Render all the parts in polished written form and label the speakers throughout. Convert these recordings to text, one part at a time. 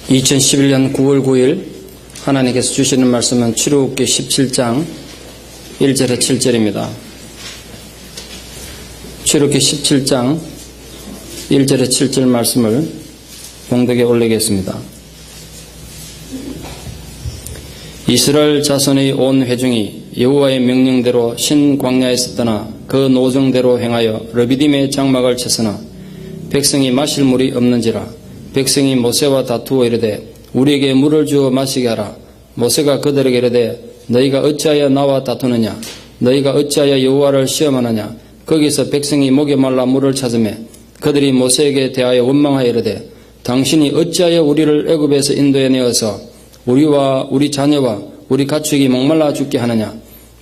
Speaker 1: 2011년 9월 9일 하나님께서 주시는 말씀은 출애굽기 17장 1절에 7절입니다. 출애굽기 17장 1절에 7절 말씀을 봉독에 올리겠습니다. 이스라엘 자손의 온 회중이 여호와의 명령대로 신광야에서 떠나 그 노정대로 행하여 르비딤의 장막을 쳤으나 백성이 마실 물이 없는지라. 백성이 모세와 다투어 이르되 우리에게 물을 주어 마시게 하라. 모세가 그들에게 이르되 너희가 어찌하여 나와 다투느냐. 너희가 어찌하여 여호와를 시험하느냐. 거기서 백성이 목에 말라 물을 찾으매 그들이 모세에게 대하여 원망하여 이르되 당신이 어찌하여 우리를 애굽에서 인도해 내어서 우리와 우리 자녀와 우리 가축이 목말라 죽게 하느냐.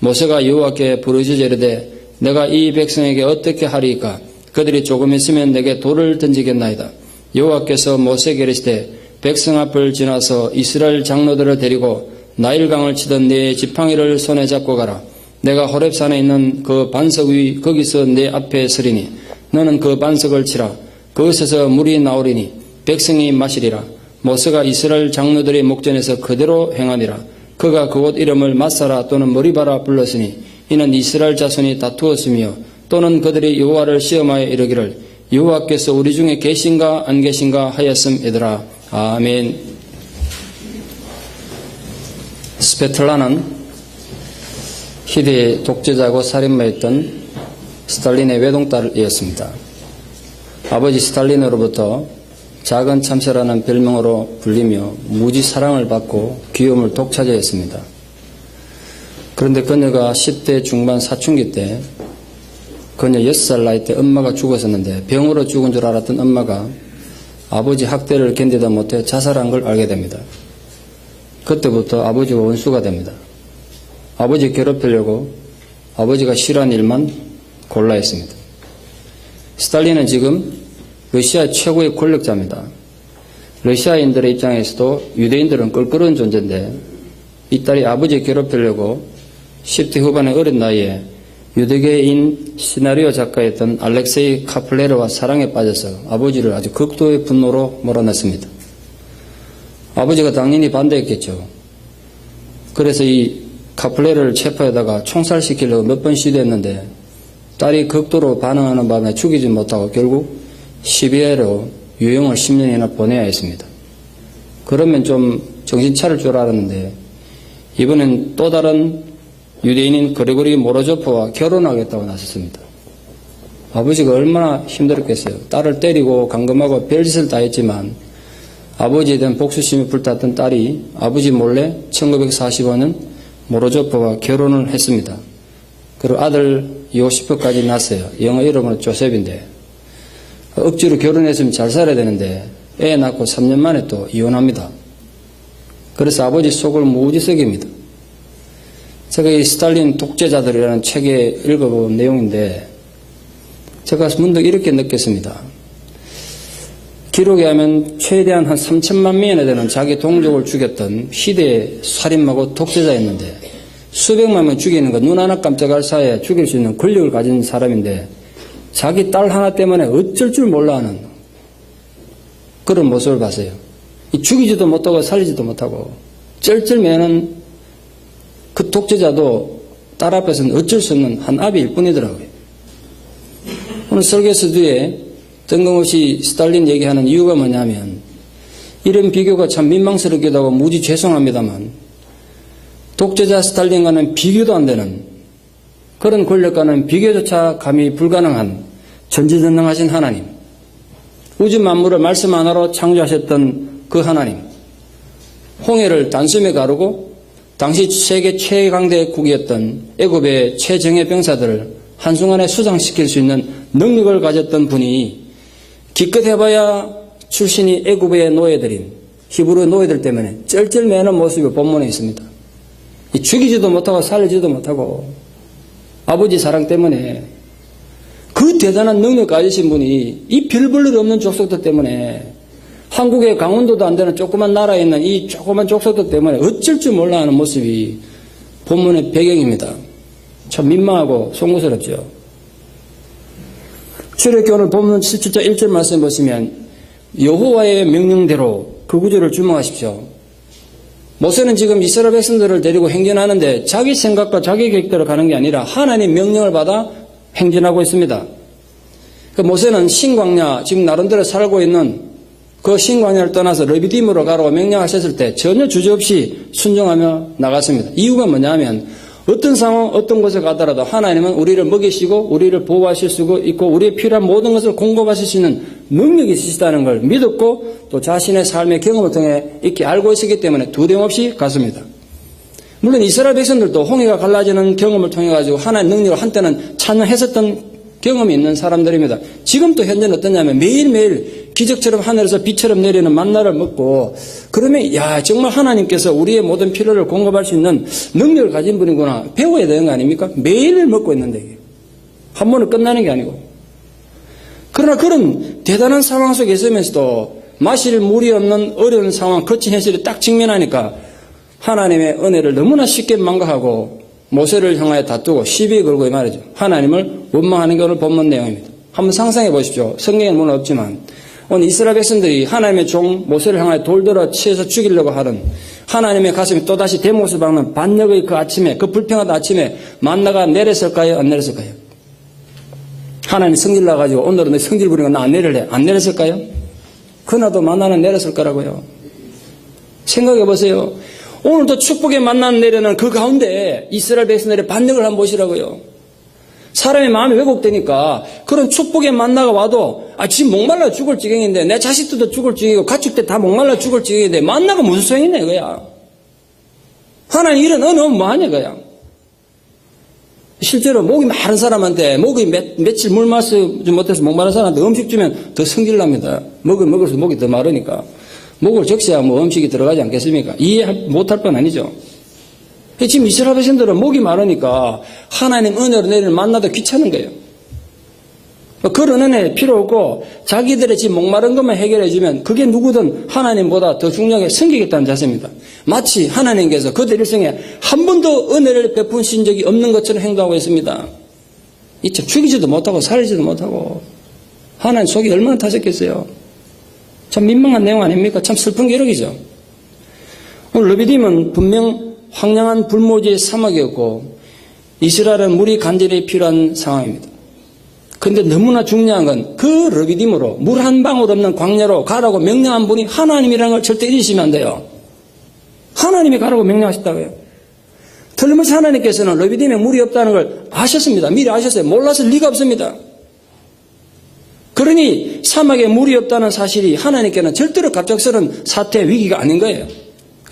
Speaker 1: 모세가 여호와께 부르짖어 이르되 내가 이 백성에게 어떻게 하리이까. 그들이 조금 있으면 내게 돌을 던지겠나이다. 여호와께서 모세에게 이르시되 백성 앞을 지나서 이스라엘 장로들을 데리고 나일강을 치던 네 지팡이를 손에 잡고 가라. 내가 호렙산에 있는 그 반석 위 거기서 내 앞에 서리니 너는 그 반석을 치라. 그것에서 물이 나오리니 백성이 마시리라. 모세가 이스라엘 장로들의 목전에서 그대로 행하니라. 그가 그곳 이름을 마사라 또는 머리바라 불렀으니 이는 이스라엘 자손이 다투었으며 또는 그들이 여호와를 시험하여 이르기를 여호와께서 우리 중에 계신가 안 계신가 하였음이더라. 아멘. 스베틀라는 희대의 독재자고 살인마였던 스탈린의 외동딸이었습니다. 아버지 스탈린으로부터 작은 참새라는 별명으로 불리며 무지 사랑을 받고 귀여움을 독차지했습니다. 그런데 그녀가 10대 중반 사춘기 때 그녀 6살 나이 때 엄마가 죽었었는데 병으로 죽은 줄 알았던 엄마가 아버지 학대를 견디다 못해 자살한 걸 알게 됩니다. 그때부터 아버지와 원수가 됩니다. 아버지 괴롭히려고 아버지가 싫어하는 일만 골라 했습니다. 스탈린은 지금 러시아 최고의 권력자입니다. 러시아인들의 입장에서도 유대인들은 껄끄러운 존재인데 이 딸이 아버지 괴롭히려고 10대 후반의 어린 나이에 유대계인 시나리오 작가였던 알렉세이 카플레르와 사랑에 빠져서 아버지를 아주 극도의 분노로 몰아냈습니다. 아버지가 당연히 반대했겠죠. 그래서 이 카플레르를 체포하다가 총살시키려고 몇 번 시도했는데 딸이 극도로 반응하는 바람에 죽이지 못하고 결국 시비리아로 유형을 10년이나 보내야 했습니다. 그러면 좀 정신 차릴 줄 알았는데 이번엔 또 다른 유대인인 그레고리 모로조프와 결혼하겠다고 나섰습니다. 아버지가 얼마나 힘들었겠어요. 딸을 때리고 감금하고 별짓을 다 했지만 아버지에 대한 복수심이 불탔던 딸이 아버지 몰래 1945년 모로조프와 결혼을 했습니다. 그리고 아들 요시프까지 낳았어요. 영어 이름은 조셉인데 억지로 결혼했으면 잘 살아야 되는데 애 낳고 3년 만에 또 이혼합니다. 그래서 아버지 속을 무지 썩입니다. 제가 이 스탈린 독재자들이라는 책에 읽어본 내용인데 제가 문득 이렇게 느꼈습니다. 기록에 하면 최대한 한 3천만 명에 되는 자기 동족을 죽였던 희대의 살인마고 독재자였는데 수백만 명 죽이는 거 눈 하나 깜짝할 사이에 죽일 수 있는 권력을 가진 사람인데 자기 딸 하나 때문에 어쩔 줄 몰라 하는 그런 모습을 봤어요. 죽이지도 못하고 살리지도 못하고 쩔쩔매는 그 독재자도 딸 앞에서는 어쩔 수 없는 한 아비일 뿐이더라고요. 오늘 설교서 뒤에 뜬금없이 스탈린 얘기하는 이유가 뭐냐면 이런 비교가 참 민망스럽기도 하고 무지 죄송합니다만 독재자 스탈린과는 비교도 안 되는 그런 권력과는 비교조차 감히 불가능한 전지전능하신 하나님, 우주 만물을 말씀 하나로 창조하셨던 그 하나님, 홍해를 단숨에 가르고 당시 세계 최강대국이었던 애굽의 최정예 병사들을 한순간에 수장시킬 수 있는 능력을 가졌던 분이 기껏 해봐야 출신이 애굽의 노예들인 히브리 노예들 때문에 쩔쩔매는 모습이 본문에 있습니다. 죽이지도 못하고 살리지도 못하고 아버지 사랑 때문에 그 대단한 능력 가지신 분이 이 별 볼 일 없는 족속들 때문에 한국의 강원도도 안 되는 조그만 나라에 있는 이 조그만 족속들 때문에 어쩔 줄 몰라 하는 모습이 본문의 배경입니다. 참 민망하고 송구스럽죠. 출애굽기 오늘 본문 17장 1절 말씀 보시면 여호와의 명령대로 그 구절을 주목하십시오. 모세는 지금 이스라엘 백성들을 데리고 행진하는데 자기 생각과 자기 계획대로 가는 게 아니라 하나님 명령을 받아 행진하고 있습니다. 모세는 신광야, 지금 나름대로 살고 있는 그 신광야를 떠나서 르비딤으로 가라고 명령하셨을 때 전혀 주저없이 순종하며 나갔습니다. 이유가 뭐냐면 어떤 상황, 어떤 곳에 가더라도 하나님은 우리를 먹이시고 우리를 보호하실 수 있고 우리의 필요한 모든 것을 공급하실 수 있는 능력이 있으시다는 걸 믿었고 또 자신의 삶의 경험을 통해 이렇게 알고 있었기 때문에 두려움없이 갔습니다. 물론 이스라엘 백성들도 홍해가 갈라지는 경험을 통해 가지고 하나님의 능력을 한때는 찬양했었던 경험이 있는 사람들입니다. 지금 또 현재는 어떠냐면 매일매일 기적처럼 하늘에서 비처럼 내리는 만나를 먹고 그러면 야 정말 하나님께서 우리의 모든 필요를 공급할 수 있는 능력을 가진 분이구나 배워야 되는 거 아닙니까? 매일 먹고 있는데 한 번은 끝나는 게 아니고 그러나 그런 대단한 상황 속에 있으면서도 마실 물이 없는 어려운 상황 거친 현실에 딱 직면하니까 하나님의 은혜를 너무나 쉽게 망각하고 모세를 향하여 다투고 시비 걸고 이 말이죠. 하나님을 원망하는 게 오늘 본문 내용입니다. 한번 상상해 보십시오. 성경에는 물론 없지만 오늘 이스라엘 백성들이 하나님의 종 모세를 향하여 돌들어 치어서 죽이려고 하는 하나님의 가슴에 또다시 대못을 박는 반역의 그 아침에 그 불평하던 아침에 만나가 내렸을까요? 안 내렸을까요? 하나님 성질 나가지고 오늘은 너 성질 부리고 나 안 내릴래. 안 내렸을까요? 그나도 만나는 내렸을 거라고요. 생각해 보세요. 오늘도 축복의 만나는 내려는 그 가운데 이스라엘 백성들의 반역을 한번 보시라고요. 사람의 마음이 왜곡되니까 그런 축복의 만나가 와도 지금 목말라 죽을 지경인데 내 자식들도 죽을 지경이고 가축 때 다 목말라 죽을 지경인데 만나가 무슨 소용이 있냐 이거야. 하나님 이런 은혜 오면 뭐하냐 이거야. 실제로 목이 마른 사람한테 목이 며칠 물 마시지 못해서 목마른 사람한테 음식 주면 더 성질납니다. 먹을수록 목이 더 마르니까. 목을 적셔야 음식이 들어가지 않겠습니까? 이해 못할 건 아니죠. 지금 이스라엘 백성들은 목이 마르니까 하나님 은혜로 내리는 만나도 귀찮은 거예요. 그런 은혜 필요 없고 자기들의 지금 목마른 것만 해결해 주면 그게 누구든 하나님보다 더 중요하게 섬기겠다는 자세입니다. 마치 하나님께서 그들 일생에 한 번도 은혜를 베푸신 적이 없는 것처럼 행동하고 있습니다. 참 죽이지도 못하고 살리지도 못하고 하나님 속이 얼마나 타셨겠어요. 참 민망한 내용 아닙니까? 참 슬픈 기록이죠. 오늘 르비딤은 분명 황량한 불모지의 사막이었고 이스라엘은 물이 간절히 필요한 상황입니다. 그런데 너무나 중요한 건 그 르비딤으로 물 한 방울 없는 광야로 가라고 명령한 분이 하나님이라는 걸 절대 잊으시면 안 돼요. 하나님이 가라고 명령하셨다고요. 틀림없이 하나님께서는 르비딤에 물이 없다는 걸 아셨습니다. 미리 아셨어요. 몰라서 리가 없습니다. 그러니 사막에 물이 없다는 사실이 하나님께는 절대로 갑작스러운 사태 위기가 아닌 거예요.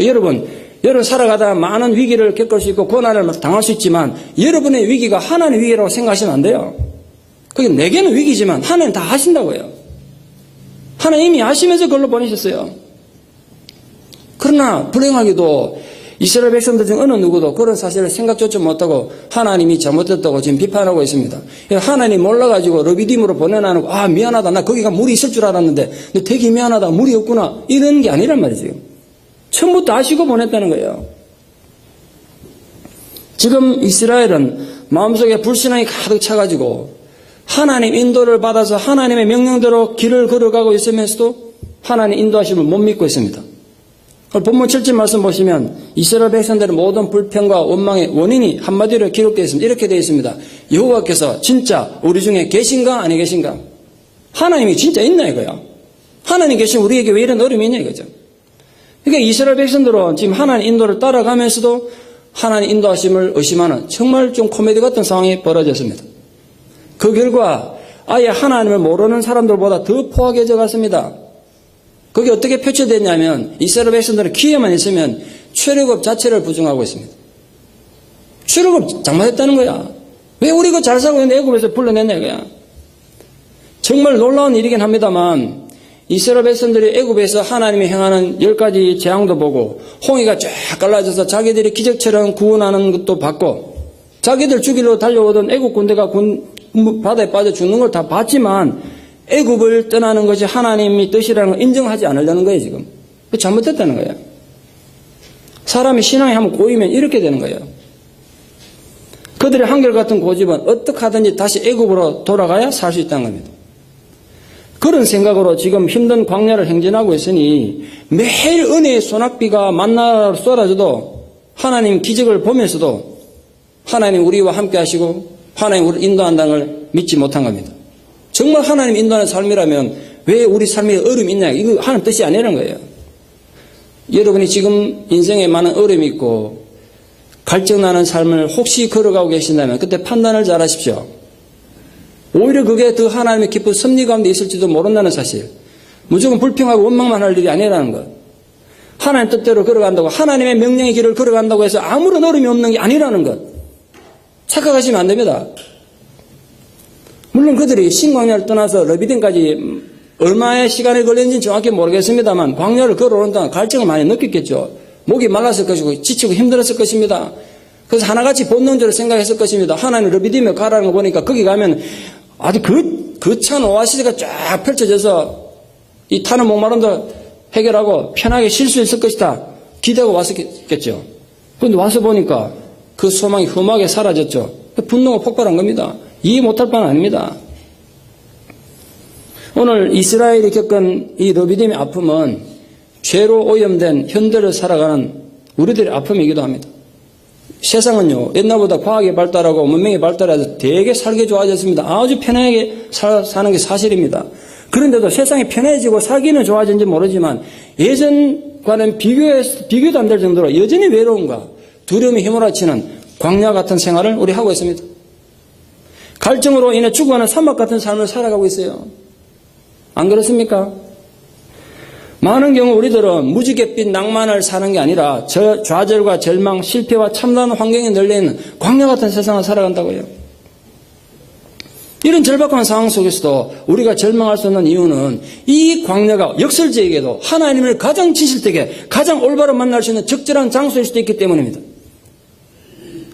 Speaker 1: 여러분 살아가다가 많은 위기를 겪을 수 있고 고난을 당할 수 있지만 여러분의 위기가 하나님의 위기라고 생각하시면 안 돼요. 그게 내게는 위기지만 하나님 다 하신다고요. 하나님 이미 아시면서 그걸로 보내셨어요. 그러나 불행하게도 이스라엘 백성들 중 어느 누구도 그런 사실을 생각조차 못하고 하나님이 잘못했다고 지금 비판하고 있습니다. 하나님 몰라가지고 르비딤으로 보내놔놓고 미안하다 나 거기가 물이 있을 줄 알았는데 되게 미안하다 물이 없구나 이런 게 아니란 말이죠. 처음부터 아시고 보냈다는 거예요. 지금 이스라엘은 마음속에 불신앙이 가득 차가지고 하나님 인도를 받아서 하나님의 명령대로 길을 걸어가고 있으면서도 하나님 인도하심을 못 믿고 있습니다. 본문 7절 말씀 보시면 이스라엘 백성들의 모든 불평과 원망의 원인이 한마디로 기록되어 있습니다. 이렇게 되어 있습니다. 여호와께서 진짜 우리 중에 계신가 아니 계신가? 하나님이 진짜 있나 이거야. 하나님 계시면 우리에게 왜 이런 어려움이 있냐 이거죠. 그러니까 이스라엘 백성들은 지금 하나님 인도를 따라가면서도 하나님 인도하심을 의심하는 정말 좀 코미디 같은 상황이 벌어졌습니다. 그 결과 아예 하나님을 모르는 사람들보다 더 포악해져 갔습니다. 그게 어떻게 표출됐냐면 이스라엘 백성들은 기회만 있으면 출애굽 자체를 부정하고 있습니다. 출애굽 잘못했다는 거야. 왜 우리 그 잘 살고 있는데 애굽에서 불러냈냐 이거야. 정말 놀라운 일이긴 합니다만 이스라엘 백성들이 애굽에서 하나님이 행하는 10가지 재앙도 보고 홍해가 쫙 갈라져서 자기들이 기적처럼 구원하는 것도 봤고 자기들 죽이러 달려오던 애굽 군대가 바다에 빠져 죽는 걸 다 봤지만 애굽을 떠나는 것이 하나님의 뜻이라는 걸 인정하지 않으려는 거예요 지금. 잘못됐다는 거예요. 사람이 신앙이 한번 고이면 이렇게 되는 거예요. 그들의 한결같은 고집은 어떻게 하든지 다시 애굽으로 돌아가야 살 수 있다는 겁니다. 그런 생각으로 지금 힘든 광야를 행진하고 있으니 매일 은혜의 소낙비가 만나러 쏟아져도 하나님 기적을 보면서도 하나님 우리와 함께 하시고 하나님 우리를 인도한다는 걸 믿지 못한 겁니다. 정말 하나님 인도하는 삶이라면 왜 우리 삶에 어려움이 있냐, 이거 하나님 뜻이 아니라는 거예요. 여러분이 지금 인생에 많은 어려움이 있고 갈증나는 삶을 혹시 걸어가고 계신다면 그때 판단을 잘 하십시오. 오히려 그게 더 하나님의 기쁜 섭리 가운데 있을지도 모른다는 사실. 무조건 불평하고 원망만 할 일이 아니라는 것. 하나님 뜻대로 걸어간다고, 하나님의 명령의 길을 걸어간다고 해서 아무런 어려움이 없는 게 아니라는 것. 착각하시면 안 됩니다. 물론 그들이 신광야를 떠나서 러비딤까지 얼마의 시간이 걸렸는지 정확히 모르겠습니다만 광야를 걸어오는 동안 갈증을 많이 느꼈겠죠. 목이 말랐을 것이고 지치고 힘들었을 것입니다. 그래서 하나같이 본능적으로 생각했을 것입니다. 하나님 러비딤에 가라는 거 보니까 거기 가면 아주 거창한 오아시스가 쫙 펼쳐져서 이 타는 목마름도 해결하고 편하게 쉴 수 있을 것이다. 기대하고 왔었겠죠. 그런데 와서 보니까 그 소망이 험하게 사라졌죠. 분노가 폭발한 겁니다. 이해 못할 바는 아닙니다. 오늘 이스라엘이 겪은 이 러비딤의 아픔은 죄로 오염된 현대를 살아가는 우리들의 아픔이기도 합니다. 세상은요, 옛날보다 과학이 발달하고 문명이 발달해서 되게 살기 좋아졌습니다. 아주 편하게 사는 게 사실입니다. 그런데도 세상이 편해지고 살기는 좋아진지 모르지만 예전과는 비교도 안 될 정도로 여전히 외로움과 두려움이 휘몰아치는 광야 같은 생활을 우리 하고 있습니다. 갈증으로 인해 죽어가는 사막 같은 삶을 살아가고 있어요. 안 그렇습니까? 많은 경우 우리들은 무지갯빛 낭만을 사는 게 아니라 좌절과 절망, 실패와 참담한 환경에 널려있는 광야 같은 세상을 살아간다고요. 이런 절박한 상황 속에서도 우리가 절망할 수 없는 이유는 이 광야가 역설적에게도 하나님을 가장 진실되게 가장 올바로 만날 수 있는 적절한 장소일 수도 있기 때문입니다.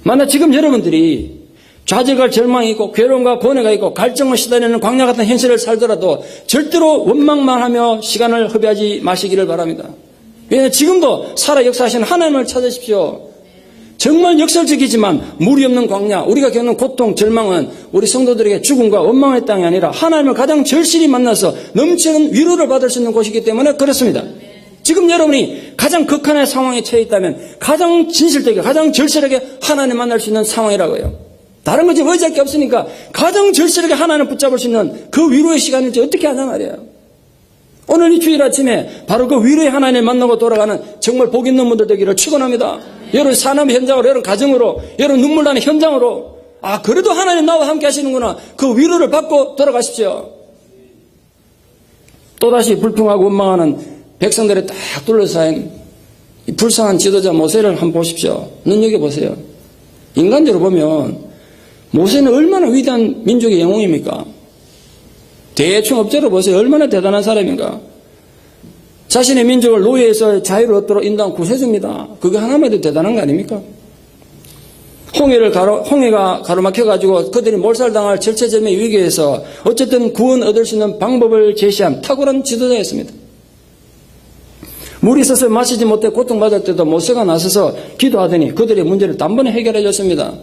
Speaker 1: 만약 지금 여러분들이 좌절과 절망이 있고 괴로움과 고뇌가 있고 갈증을 시달리는 광야 같은 현실을 살더라도 절대로 원망만 하며 시간을 허비하지 마시기를 바랍니다. 왜냐하면 지금도 살아 역사하시는 하나님을 찾으십시오. 정말 역설적이지만 물이 없는 광야, 우리가 겪는 고통, 절망은 우리 성도들에게 죽음과 원망의 땅이 아니라 하나님을 가장 절실히 만나서 넘치는 위로를 받을 수 있는 곳이기 때문에 그렇습니다. 지금 여러분이 가장 극한의 상황에 처해 있다면 가장 진실되게, 가장 절실하게 하나님 만날 수 있는 상황이라고요. 다른 것이 의지할 게 없으니까 가장 절실하게 하나님을 붙잡을 수 있는 그 위로의 시간일지 어떻게 하냐 말이에요. 오늘 이 주일 아침에 바로 그 위로의 하나님을 만나고 돌아가는 정말 복 있는 분들 되기를 축원합니다. 여러분 산업 현장으로, 여러분 가정으로, 여러분 눈물 나는 현장으로, 아 그래도 하나님 나와 함께 하시는구나, 그 위로를 받고 돌아가십시오. 또다시 불평하고 원망하는 백성들에 딱 둘러싸인 이 불쌍한 지도자 모세를 한번 보십시오. 눈여겨보세요. 인간적으로 보면 모세는 얼마나 위대한 민족의 영웅입니까? 대충 엎드려 보세요. 얼마나 대단한 사람인가. 자신의 민족을 노예에서 자유를 얻도록 인도한 구세주입니다. 그게 하나만 해도 대단한 거 아닙니까? 홍해가 가로막혀가지고 그들이 몰살당할 절체절명의 위기에서 어쨌든 구원 얻을 수 있는 방법을 제시한 탁월한 지도자였습니다. 물이 있어서 마시지 못해 고통받을 때도 모세가 나서서 기도하더니 그들의 문제를 단번에 해결해 줬습니다.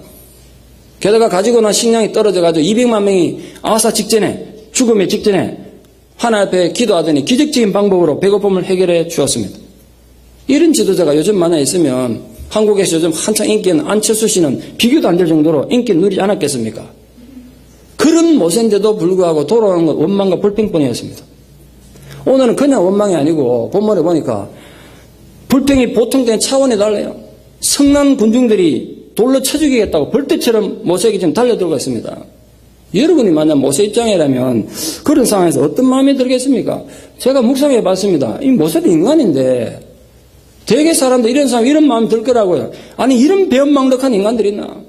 Speaker 1: 게다가 가지고 난 식량이 떨어져가지고 200만 명이 아사 직전에, 죽음의 직전에 하나님 앞에 기도하더니 기적적인 방법으로 배고픔을 해결해 주었습니다. 이런 지도자가 요즘 만약 있으면 한국에서 요즘 한창 인기 있는 안철수 씨는 비교도 안 될 정도로 인기를 누리지 않았겠습니까? 그런 모세인데도 불구하고 돌아오는 건 원망과 불평뿐이었습니다. 오늘은 그냥 원망이 아니고 본문에 보니까 불평이 보통된 차원이 달라요. 성난 군중들이 돌로 쳐 죽이겠다고 벌떼처럼 모세에게 지금 달려들고 있습니다. 여러분이 만약 모세 입장이라면 그런 상황에서 어떤 마음이 들겠습니까? 제가 묵상해 봤습니다. 이 모세도 인간인데 되게 사람들 이런 사람 이런 마음이 들 거라고요. 아니 이런 배은망덕한 인간들이 있나?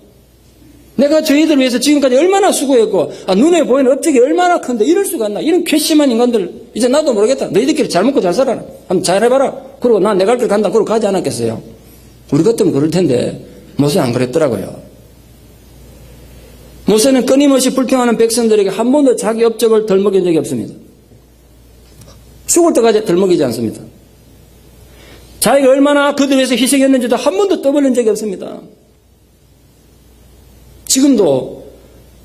Speaker 1: 내가 저희들 위해서 지금까지 얼마나 수고했고 눈에 보이는 업적이 얼마나 큰데 이럴 수가 있나? 이런 괘씸한 인간들 이제 나도 모르겠다. 너희들끼리 잘 먹고 잘 살아라. 한번 잘 해봐라. 그리고 난 내 갈 길 간다. 그러고 가지 않았겠어요? 우리 같으면 그럴 텐데 모세는 안 그랬더라고요. 모세는 끊임없이 불평하는 백성들에게 한 번도 자기 업적을 덜먹인 적이 없습니다. 죽을 때까지 덜먹이지 않습니다. 자기가 얼마나 그들 위해서 희생했는지도 한 번도 떠벌린 적이 없습니다. 지금도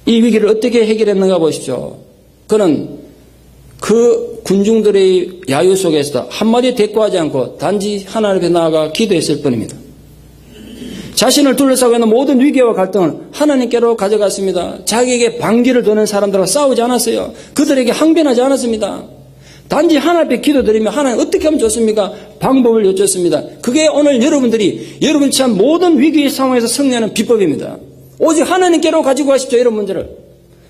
Speaker 1: 이 위기를 어떻게 해결했는가 보십시오. 그는 그 군중들의 야유 속에서도 한마디 대꾸하지 않고 단지 하나님 앞에 나아가 기도했을 뿐입니다. 자신을 둘러싸고 있는 모든 위기와 갈등을 하나님께로 가져갔습니다. 자기에게 반기를 드는 사람들과 싸우지 않았어요. 그들에게 항변하지 않았습니다. 단지 하나님 앞에 기도드리며 하나님 어떻게 하면 좋습니까? 방법을 여쭙습니다. 그게 오늘 여러분 참 모든 위기의 상황에서 승리하는 비법입니다. 오직 하나님께로 가지고 가십시오. 이런 문제를.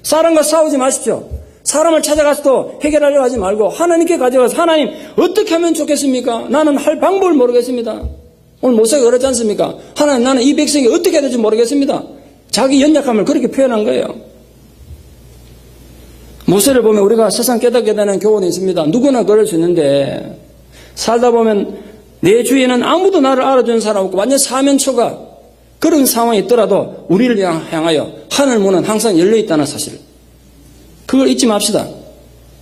Speaker 1: 사람과 싸우지 마십시오. 사람을 찾아가서도 해결하려고 하지 말고 하나님께 가져가서 하나님 어떻게 하면 좋겠습니까? 나는 할 방법을 모르겠습니다. 오늘 모세가 그러지 않습니까? 하나님 나는 이 백성이 어떻게 해야 될지 모르겠습니다. 자기 연약함을 그렇게 표현한 거예요. 모세를 보면 우리가 세상 깨닫게 되는 교훈이 있습니다. 누구나 그럴 수 있는데 살다 보면 내 주위에는 아무도 나를 알아주는 사람 없고 완전 사면초가 그런 상황이 있더라도 우리를 향하여 하늘 문은 항상 열려있다는 사실. 그걸 잊지 맙시다.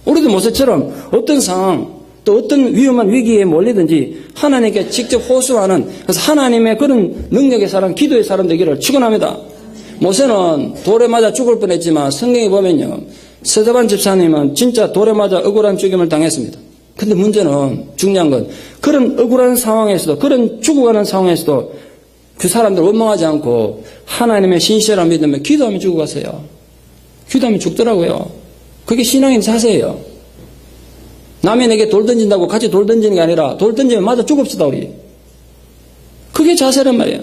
Speaker 1: 우리도 모세처럼 어떤 상황 또 어떤 위험한 위기에 몰리든지 하나님께 직접 호소하는 그래서 하나님의 그런 능력의 사람, 기도의 사람 되기를 축원합니다. 모세는 돌에 맞아 죽을 뻔했지만 성경에 보면요. 스데반 집사님은 진짜 돌에 맞아 억울한 죽임을 당했습니다. 근데 문제는 중요한 건 그런 억울한 상황에서도 그런 죽어가는 상황에서도 그 사람들 원망하지 않고 하나님의 신실한 믿음에 기도하면 죽어갔어요. 기도하면 죽더라고요. 그게 신앙의 자세예요. 남이 내게 돌 던진다고 같이 돌 던지는 게 아니라 돌 던지면 맞아 죽읍시다 우리. 그게 자세란 말이에요.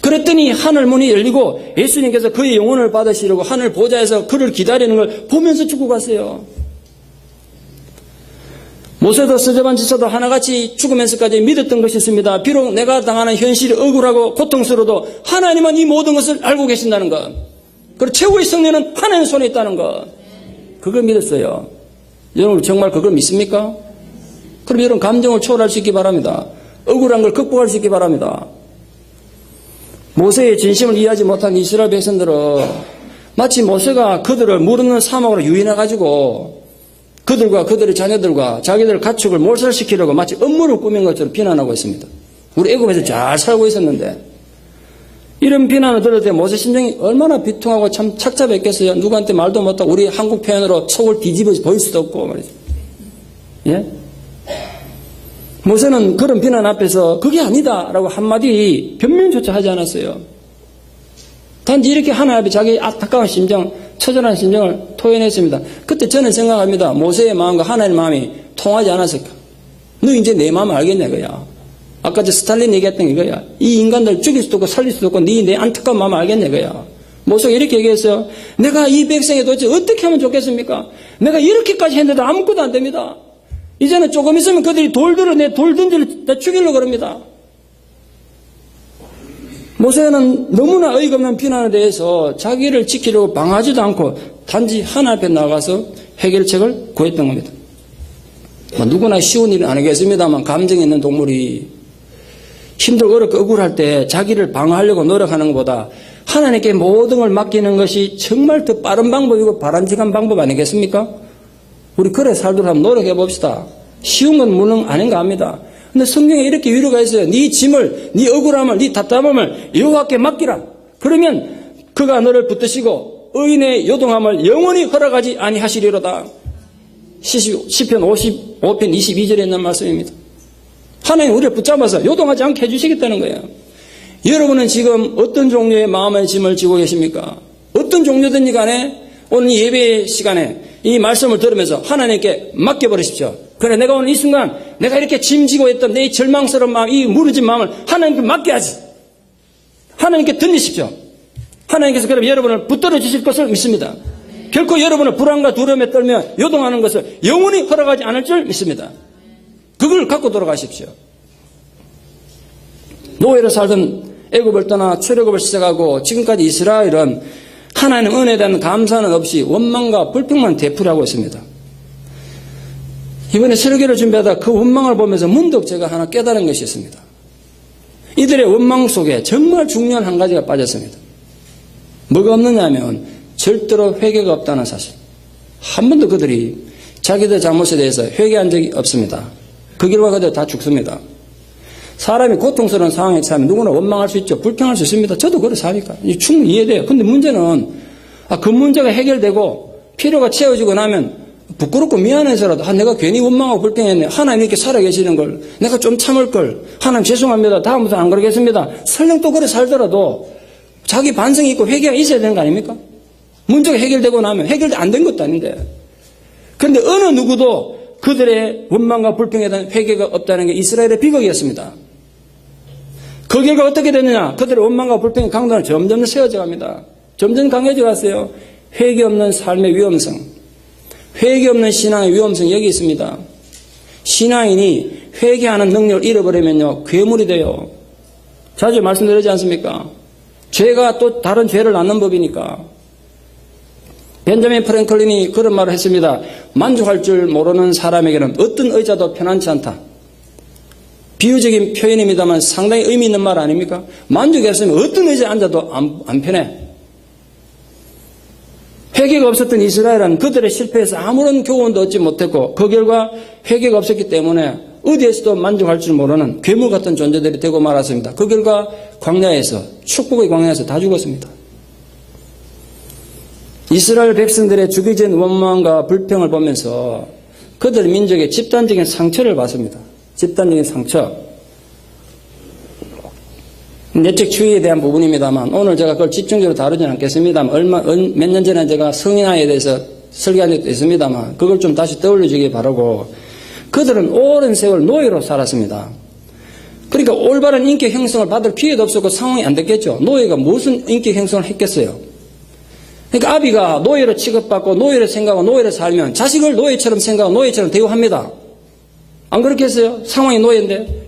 Speaker 1: 그랬더니 하늘 문이 열리고 예수님께서 그의 영혼을 받으시려고 하늘 보좌에서 그를 기다리는 걸 보면서 죽고 갔어요. 모세도 스데반 집사도 하나같이 죽으면서까지 믿었던 것이 있습니다. 비록 내가 당하는 현실이 억울하고 고통스러워도 하나님은 이 모든 것을 알고 계신다는 것. 그리고 최후의 승리는 하나님 손에 있다는 것. 그걸 믿었어요. 여러분 정말 그걸 믿습니까? 그럼 여러분 감정을 초월할 수 있기 바랍니다. 억울한 걸 극복할 수 있기 바랍니다. 모세의 진심을 이해하지 못한 이스라엘 백성들은 마치 모세가 그들을 물 없는 사막으로 유인해가지고 그들과 그들의 자녀들과 자기들 가축을 몰살시키려고 마치 음모를 꾸민 것처럼 비난하고 있습니다. 우리 애굽에서 잘 살고 있었는데 이런 비난을 들을 때 모세 심정이 얼마나 비통하고 참 착잡했겠어요. 누구한테 말도 못하고 우리 한국 표현으로 속을 뒤집어 보일 수도 없고 말이죠. 예? 모세는 그런 비난 앞에서 그게 아니다라고 한마디 변명조차 하지 않았어요. 단지 이렇게 하나님 앞에 자기 안타까운 심정, 처절한 심정을 토해냈습니다. 그때 저는 생각합니다. 모세의 마음과 하나님의 마음이 통하지 않았을까? 너 이제 내 마음 알겠냐 그야. 아까 저 스탈린 얘기했던 이거야. 이 인간들 죽일 수도 없고 살릴 수도 없고 내 안타까운 마음 알겠냐 이거야. 모세가 이렇게 얘기했어요. 내가 이 백성에 도대체 어떻게 하면 좋겠습니까? 내가 이렇게까지 했는데도 아무것도 안 됩니다. 이제는 조금 있으면 그들이 돌들을 내 돌 던지를 죽이려고 그럽니다. 모세는 너무나 어이가 없는 비난에 대해서 자기를 지키려고 방하지도 않고 단지 하나님 앞에 나가서 해결책을 구했던 겁니다. 누구나 쉬운 일은 아니겠습니다만 감정이 있는 동물이 힘들고 어렵고 억울할 때 자기를 방어하려고 노력하는 것보다 하나님께 모든 걸 맡기는 것이 정말 더 빠른 방법이고 바람직한 방법 아니겠습니까? 우리 그래 살도록 한번 노력해 봅시다. 쉬운 건 물론 아닌가 합니다. 근데 성경에 이렇게 위로가 있어요. 네 짐을, 네 억울함을, 네 답답함을 여호와께 맡기라. 그러면 그가 너를 붙드시고 의인의 요동함을 영원히 허락하지 아니하시리로다. 시편 55편 22절에 있는 말씀입니다. 하나님 우리를 붙잡아서 요동하지 않게 해주시겠다는 거예요. 여러분은 지금 어떤 종류의 마음의 짐을 지고 계십니까? 어떤 종류든지 간에 오늘 예배 시간에 이 말씀을 들으면서 하나님께 맡겨버리십시오. 그래 내가 오늘 이 순간 내가 이렇게 짐지고 있던 내 절망스러운 마음, 이 무너진 마음을 하나님께 맡겨야지. 하나님께 들리십시오. 하나님께서 그럼 여러분을 붙들어 주실 것을 믿습니다. 결코 여러분을 불안과 두려움에 떨며 요동하는 것을 영원히 허락하지 않을 줄 믿습니다. 그걸 갖고 돌아가십시오. 노예로 살던 애굽을 떠나 출애굽을 시작하고 지금까지 이스라엘은 하나님 은혜에 대한 감사는 없이 원망과 불평만 되풀이하고 있습니다. 이번에 설교를 준비하다 그 원망을 보면서 문득 제가 하나 깨달은 것이 있습니다. 이들의 원망 속에 정말 중요한 한 가지가 빠졌습니다. 뭐가 없느냐 하면 절대로 회개가 없다는 사실. 한 번도 그들이 자기들 잘못에 대해서 회개한 적이 없습니다. 그 결과 그들 다 죽습니다. 사람이 고통스러운 상황에 처하면 누구나 원망할 수 있죠. 불평할 수 있습니다. 저도 그래 사니까. 충분히 이해돼요. 근데 문제는 그 문제가 해결되고 필요가 채워지고 나면 부끄럽고 미안해서라도 내가 괜히 원망하고 불평했네. 하나님 이렇게 살아계시는 걸 내가 좀 참을 걸. 하나님 죄송합니다. 다음부터 안 그러겠습니다. 설령 또 그래 살더라도 자기 반성이 있고 회개가 있어야 되는 거 아닙니까? 문제가 해결되고 나면 해결도 안 된 것도 아닌데. 그런데 어느 누구도 그들의 원망과 불평에 대한 회개가 없다는 게 이스라엘의 비극이었습니다. 그 결과 어떻게 됐느냐? 그들의 원망과 불평의 강도는 점점 세워져 갑니다. 점점 강해져 갔어요. 회개 없는 삶의 위험성, 회개 없는 신앙의 위험성이 여기 있습니다. 신앙인이 회개하는 능력을 잃어버리면요, 괴물이 돼요. 자주 말씀드리지 않습니까? 죄가 또 다른 죄를 낳는 법이니까. 벤자민 프랭클린이 그런 말을 했습니다. 만족할 줄 모르는 사람에게는 어떤 의자도 편안치 않다. 비유적인 표현입니다만 상당히 의미 있는 말 아닙니까? 만족했으면 어떤 의자에 앉아도 안 편해. 회개가 없었던 이스라엘은 그들의 실패에서 아무런 교훈도 얻지 못했고 그 결과 회개가 없었기 때문에 어디에서도 만족할 줄 모르는 괴물 같은 존재들이 되고 말았습니다. 그 결과 광야에서, 축복의 광야에서 다 죽었습니다. 이스라엘 백성들의 주기 전 원망과 불평을 보면서 그들 민족의 집단적인 상처를 봤습니다. 집단적인 상처. 내적 추위에 대한 부분입니다만 오늘 제가 그걸 집중적으로 다루지는 않겠습니다만 몇 년 전에 제가 성인아에 대해서 설교한 적도 있습니다만 그걸 좀 다시 떠올려 주기 바라고, 그들은 오랜 세월 노예로 살았습니다. 그러니까 올바른 인격 형성을 받을 기회도 없었고 상황이 안 됐겠죠. 노예가 무슨 인격 형성을 했겠어요. 그러니까 아비가 노예로 취급받고 노예로 생각하고 노예로 살면 자식을 노예처럼 생각하고 노예처럼 대우합니다. 안 그렇겠어요? 상황이 노예인데.